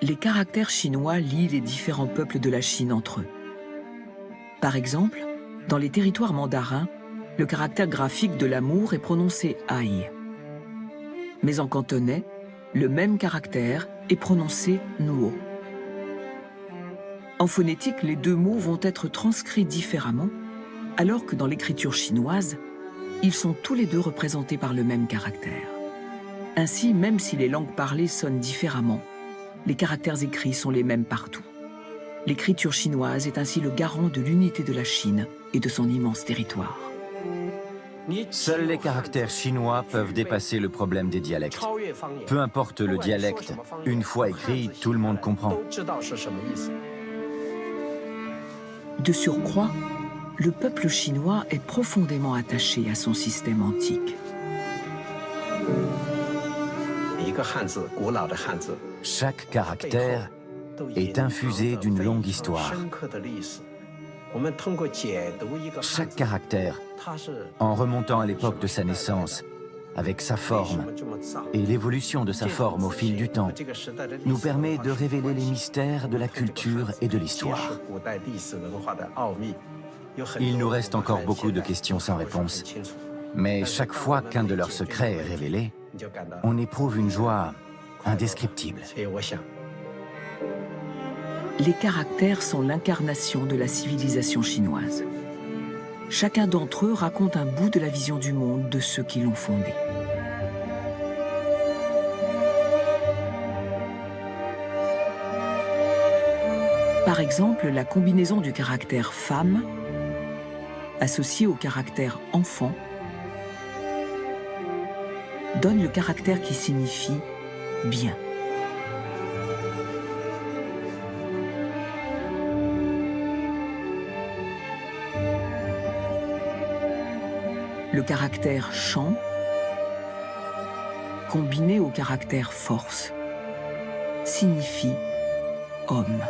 Les caractères chinois lient les différents peuples de la Chine entre eux. Par exemple, dans les territoires mandarins, le caractère graphique de l'amour est prononcé ai. Mais en cantonais, le même caractère est prononcé nuo. En phonétique, les deux mots vont être transcrits différemment, alors que dans l'écriture chinoise, ils sont tous les deux représentés par le même caractère. Ainsi, même si les langues parlées sonnent différemment, les caractères écrits sont les mêmes partout. L'écriture chinoise est ainsi le garant de l'unité de la Chine et de son immense territoire. Seuls les caractères chinois peuvent dépasser le problème des dialectes. Peu importe le dialecte, une fois écrit, tout le monde comprend. De surcroît, le peuple chinois est profondément attaché à son système antique. Chaque caractère est infusé d'une longue histoire. Chaque caractère, en remontant à l'époque de sa naissance, avec sa forme et l'évolution de sa forme au fil du temps, nous permet de révéler les mystères de la culture et de l'histoire. Il nous reste encore beaucoup de questions sans réponse, mais chaque fois qu'un de leurs secrets est révélé, on éprouve une joie indescriptible. Les caractères sont l'incarnation de la civilisation chinoise. Chacun d'entre eux raconte un bout de la vision du monde de ceux qui l'ont fondé. Par exemple, la combinaison du caractère femme associé au caractère enfant donne le caractère qui signifie bien. Le caractère chant, combiné au caractère force, signifie homme.